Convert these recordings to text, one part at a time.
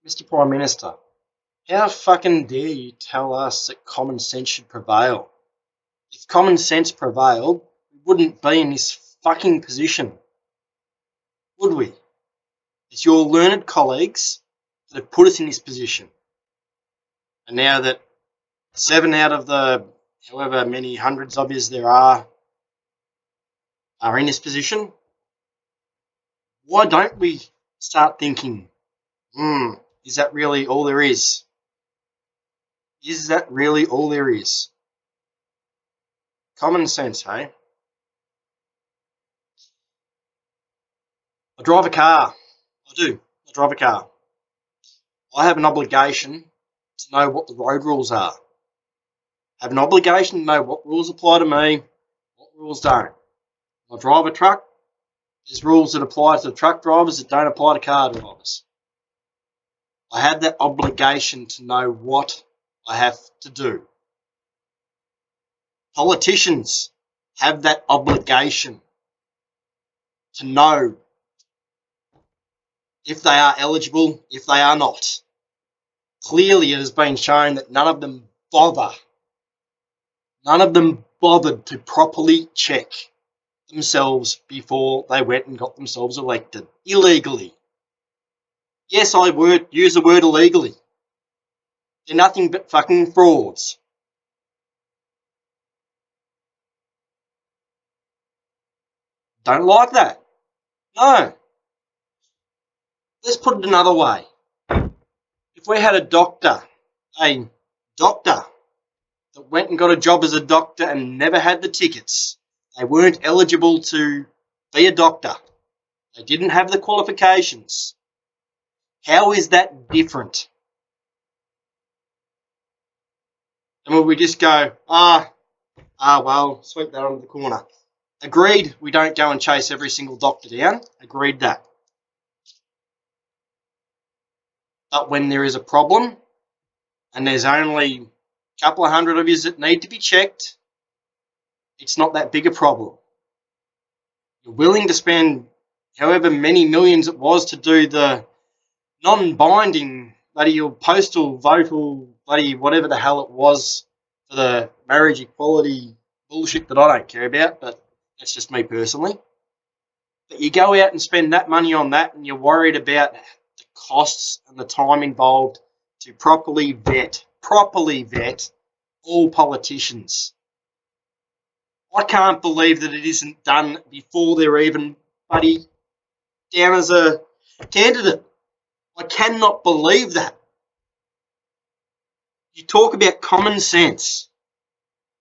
Mr. Prime Minister, how fucking dare you tell us that common sense should prevail? If common sense prevailed, we wouldn't be in this fucking position, would we? It's your learned colleagues that have put us in this position. And now that 7 out of the however many hundreds of yous there are in this position, why don't we start thinking, is that really all there is? Is that really all there is? Common sense, hey? I drive a car. I do. I drive a car. I have an obligation to know what the road rules are. I have an obligation to know what rules apply to me, what rules don't. I drive a truck. There's rules that apply to the truck drivers that don't apply to car drivers. I have that obligation to know what I have to do. Politicians have that obligation to know if they are eligible, if they are not. Clearly, it has been shown that none of them bother. None of them bothered to properly check themselves before they went and got themselves elected illegally. Yes, I use the word illegally. They're nothing but fucking frauds. Don't like that. No. Let's put it another way. If we had a doctor that went and got a job as a doctor and never had the tickets, they weren't eligible to be a doctor, they didn't have the qualifications, how is that different? And will we just go, well, sweep that onto the corner? Agreed, we don't go and chase every single doctor down. Agreed that. But when there is a problem, and there's only a couple of hundred of you that need to be checked, it's not that big a problem. You're willing to spend however many millions it was to do the non-binding, your postal votal, whatever the hell it was, for the marriage equality bullshit that I don't care about, but that's just me personally. But you go out and spend that money on that, and you're worried about the costs and the time involved to properly vet all politicians. I can't believe that it isn't done before they're even down as a candidate. I cannot believe that. You talk about common sense.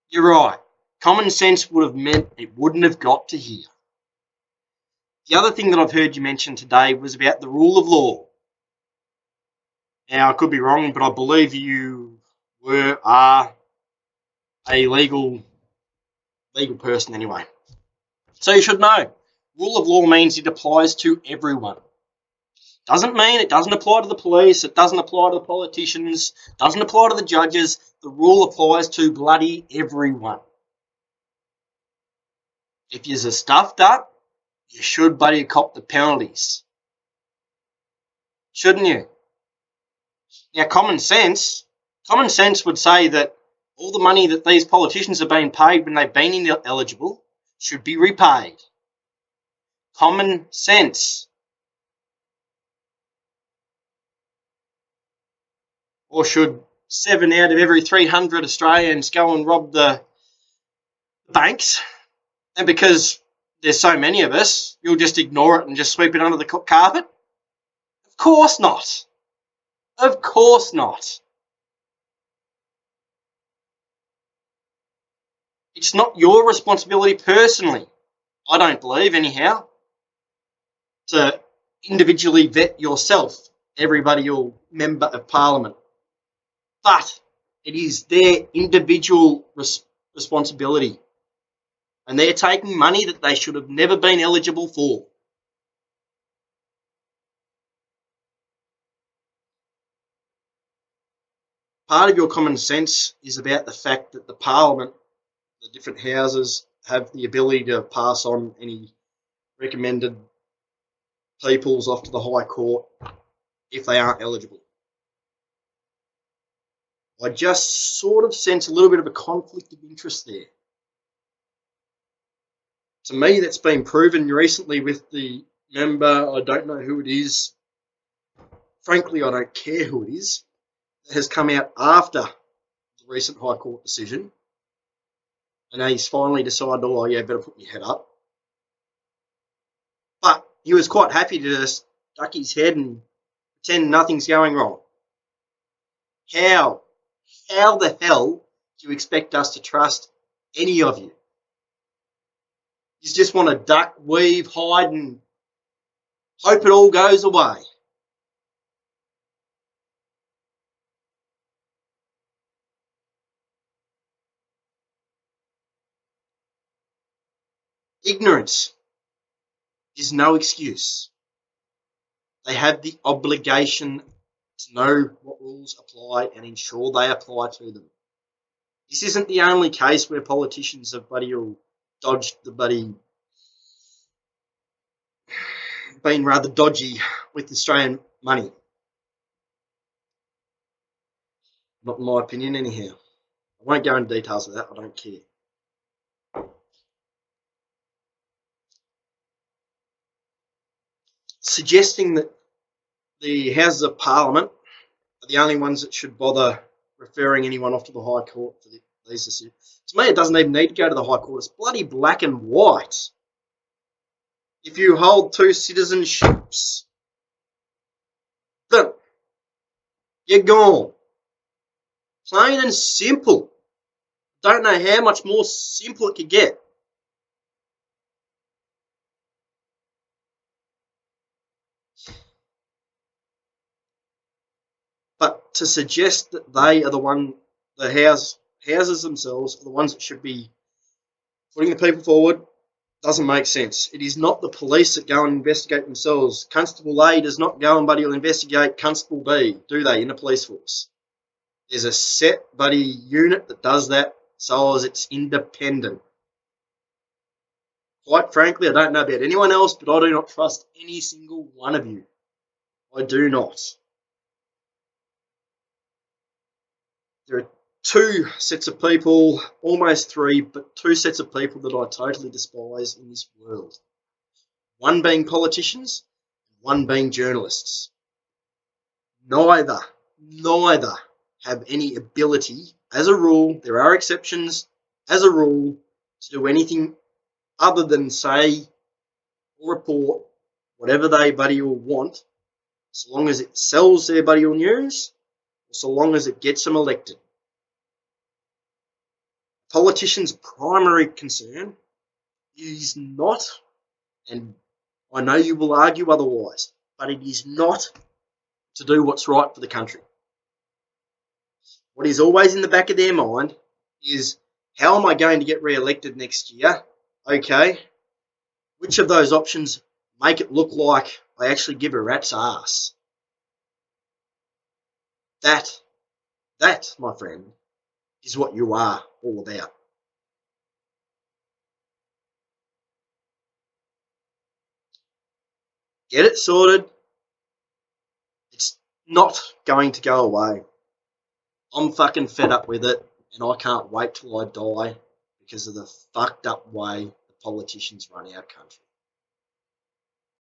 You're right. Common sense would have meant it wouldn't have got to here. The other thing that I've heard you mention today was about the rule of law. Now, I could be wrong, but I believe you are a legal person anyway. So you should know. Rule of law means it applies to everyone. Doesn't mean it doesn't apply to the police, it doesn't apply to the politicians, doesn't apply to the judges. The rule applies to bloody everyone. If you're stuffed up, you should bloody cop the penalties. Shouldn't you? Now, common sense would say that all the money that these politicians have been paid when they've been ineligible should be repaid. Common sense. Or should 7 out of every 300 Australians go and rob the banks? And because there's so many of us, you'll just ignore it and just sweep it under the carpet? Of course not. Of course not. It's not your responsibility personally, I don't believe anyhow, to individually vet yourself, everybody, your member of parliament. But it is their individual responsibility. And they're taking money that they should have never been eligible for. Part of your common sense is about the fact that the parliament, the different houses, have the ability to pass on any recommended peoples off to the High Court if they aren't eligible. I just sort of sense a little bit of a conflict of interest there. To me, that's been proven recently with the member, I don't know who it is. Frankly, I don't care who it is. That has come out after the recent High Court decision. And he's finally decided, oh, yeah, better put your head up. But he was quite happy to just duck his head and pretend nothing's going wrong. How the hell do you expect us to trust any of you? You just want to duck, weave, hide, and hope it all goes away. Ignorance is no excuse. They have the obligation to know what rules apply and ensure they apply to them. This isn't the only case where politicians have dodged the been rather dodgy with Australian money. Not in my opinion, anyhow. I won't go into details of that. I don't care. Suggesting that the Houses of Parliament are the only ones that should bother referring anyone off to the High Court for these decisions. To me, it doesn't even need to go to the High Court. It's bloody black and white. If you hold 2 citizenships, then you're gone. Plain and simple. Don't know how much more simple it could get. But to suggest that they are the houses themselves are the ones that should be putting the people forward doesn't make sense. It is not the police that go and investigate themselves. Constable A does not go and investigate Constable B, do they, in the police force? There's a set unit that does that, so as it's independent. Quite frankly, I don't know about anyone else, but I do not trust any single one of you. I do not. There are 2 sets of people, almost 3, but 2 sets of people that I totally despise in this world. One being politicians, one being journalists. Neither have any ability, as a rule, there are exceptions, as a rule, to do anything other than say or report whatever they will want, so long as it sells their news, or so long as it gets them elected. Politicians' primary concern is not, and I know you will argue otherwise, but it is not to do what's right for the country. What is always in the back of their mind is, how am I going to get re-elected next year? Okay, which of those options make it look like I actually give a rat's ass? That, my friend, is what you are all about. Get it sorted. It's not going to go away. I'm fucking fed up with it, and I can't wait till I die because of the fucked up way the politicians run our country.